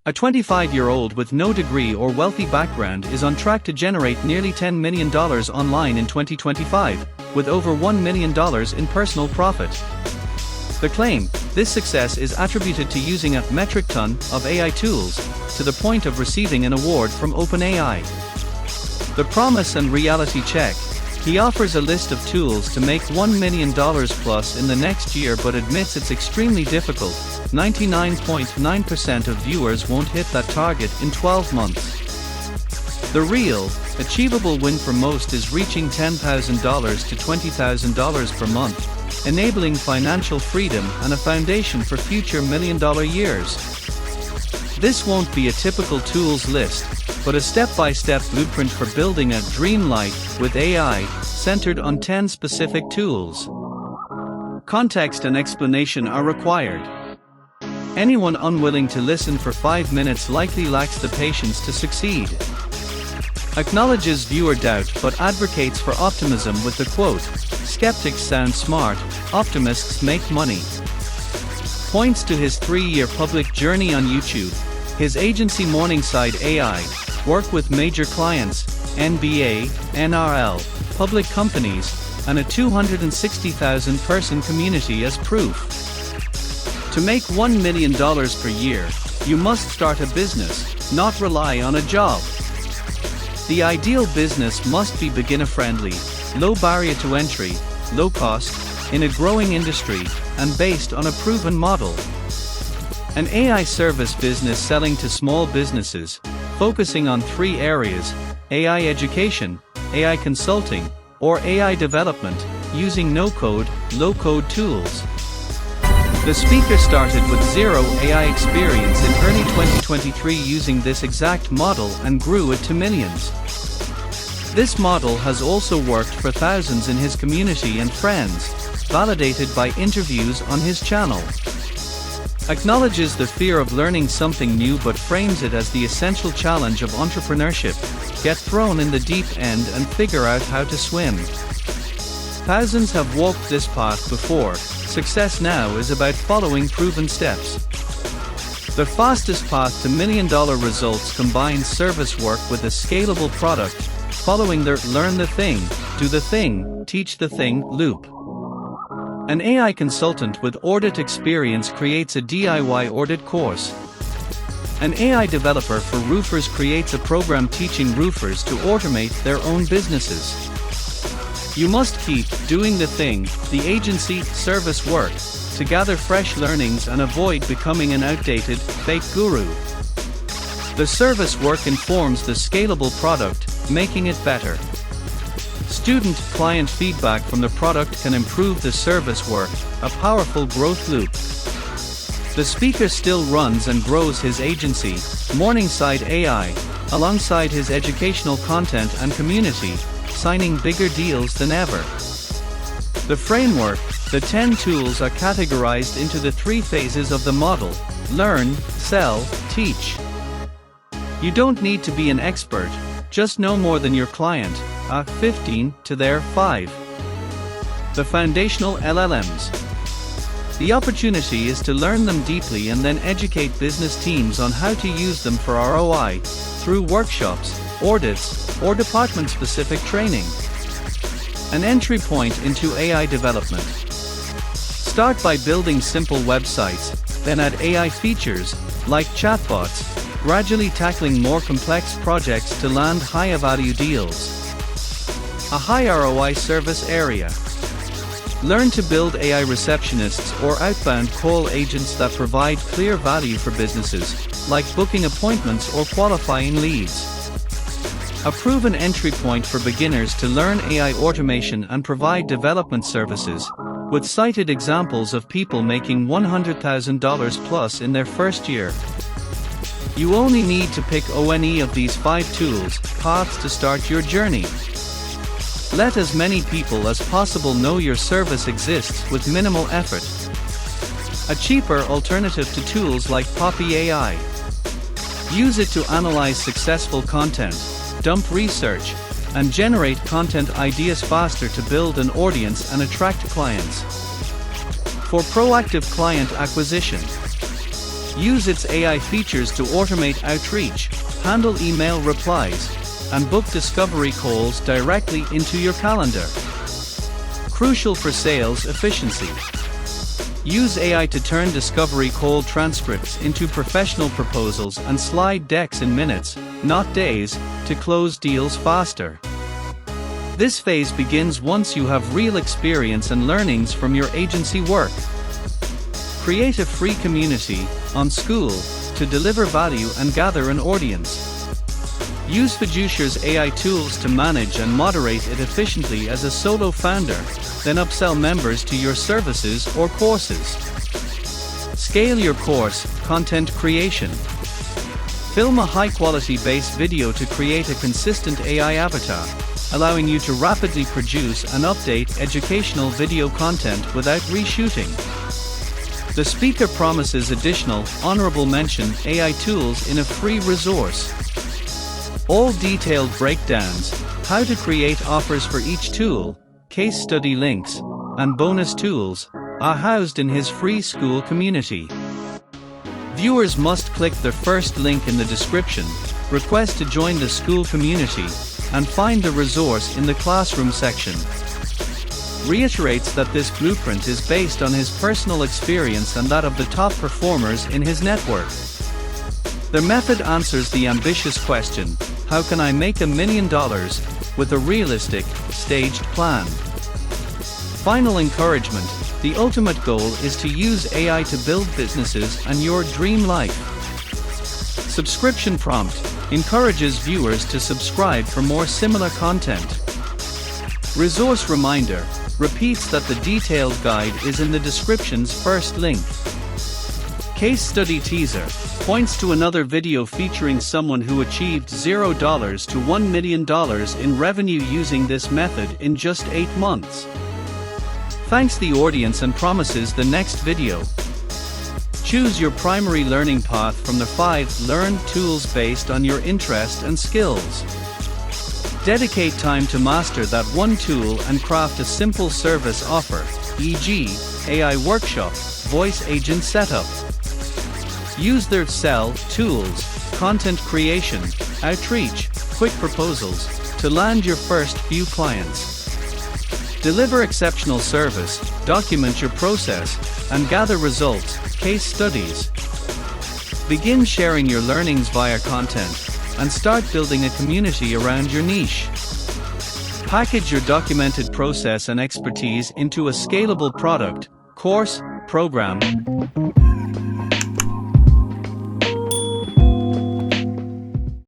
A 25-year-old with no degree or wealthy background is on track to generate nearly $10 million online in 2025, with over $1 million in personal profit. The claim, this success is attributed to using a metric ton of AI tools, to the point of receiving an award from OpenAI. The promise and reality check. He offers a list of tools to make $1 million plus in the next year, but admits it's extremely difficult. 99.9% of viewers won't hit that target in 12 months. The real, achievable win for most is reaching $10,000 to $20,000 per month, enabling financial freedom and a foundation for future million-dollar years. This won't be a typical tools list, but a step-by-step blueprint for building a dream life with AI, centered on 10 specific tools. Context and explanation are required. Anyone unwilling to listen for 5 minutes likely lacks the patience to succeed. Acknowledges viewer doubt but advocates for optimism with the quote, "Skeptics sound smart, optimists make money." Points to his 3-year public journey on YouTube, his agency Morningside AI, work with major clients, NBA, NRL, public companies, and a 260,000-person community as proof. To make $1 million per year, you must start a business, not rely on a job. The ideal business must be beginner-friendly, low barrier to entry, low cost, in a growing industry, and based on a proven model. An AI service business selling to small businesses, focusing on 3 areas: AI education, AI consulting, or AI development, using no-code, low-code tools. The speaker started with zero AI experience in early 2023 using this exact model and grew it to millions. This model has also worked for thousands in his community and friends, validated by interviews on his channel. Acknowledges the fear of learning something new but frames it as the essential challenge of entrepreneurship: get thrown in the deep end and figure out how to swim. Thousands have walked this path before. Success now is about following proven steps. The fastest path to million-dollar results combines service work with a scalable product, following the learn the thing, do the thing, teach the thing loop. An AI consultant with audit experience creates a DIY audit course. An AI developer for roofers creates a program teaching roofers to automate their own businesses. You must keep doing the thing, the agency, service work, to gather fresh learnings and avoid becoming an outdated, fake guru. The service work informs the scalable product, making it better. Student-client feedback from the product can improve the service work, a powerful growth loop. The speaker still runs and grows his agency, Morningside AI, alongside his educational content and community, signing bigger deals than ever. The framework, the 10 tools are categorized into the 3 phases of the model: learn, sell, teach. You don't need to be an expert, just know more than your client, 15 to their 5. The foundational LLMs. The opportunity is to learn them deeply and then educate business teams on how to use them for ROI, through workshops, audits, or department-specific training. An entry point into AI development. Start by building simple websites, then add AI features, like chatbots, gradually tackling more complex projects to land higher-value deals. A high ROI service area. Learn to build AI receptionists or outbound call agents that provide clear value for businesses, like booking appointments or qualifying leads. A proven entry point for beginners to learn AI automation and provide development services, with cited examples of people making $100,000 plus in their first year. You only need to pick any of these 5 tools, paths to start your journey. Let as many people as possible know your service exists with minimal effort. A cheaper alternative to tools like Poppy AI. Use it to analyze successful content, dump research, and generate content ideas faster to build an audience and attract clients. For proactive client acquisition. Use its AI features to automate outreach, handle email replies, and book discovery calls directly into your calendar. Crucial for sales efficiency. Use AI to turn discovery call transcripts into professional proposals and slide decks in minutes, not days, to close deals faster. This phase begins once you have real experience and learnings from your agency work. Create a free community on School to deliver value and gather an audience. Use Fiduciar's AI tools to manage and moderate it efficiently as a solo founder, then upsell members to your services or courses. Scale your course content creation. Film a high-quality base video to create a consistent AI avatar, allowing you to rapidly produce and update educational video content without reshooting. The speaker promises additional, honorable mention AI tools in a free resource. All detailed breakdowns, how to create offers for each tool, case study links, and bonus tools, are housed in his free school community. Viewers must click the first link in the description, request to join the school community, and find the resource in the classroom section. Reiterates that this blueprint is based on his personal experience and that of the top performers in his network. Their method answers the ambitious question, how can I make $1 million, with a realistic, staged plan. Final encouragement, the ultimate goal is to use AI to build businesses and your dream life. Subscription prompt, encourages viewers to subscribe for more similar content. Resource reminder, repeats that the detailed guide is in the description's first link. Case study teaser, points to another video featuring someone who achieved $0 to $1 million in revenue using this method in just 8 months. Thanks the audience and promises the next video. Choose your primary learning path from the 5 Learn tools based on your interest and skills. Dedicate time to master that one tool and craft a simple service offer, e.g., AI workshop, voice agent setup. Use their sell tools, content creation, outreach, quick proposals, to land your first few clients. Deliver exceptional service, document your process, and gather results, case studies. Begin sharing your learnings via content, and start building a community around your niche. Package your documented process and expertise into a scalable product, course, program,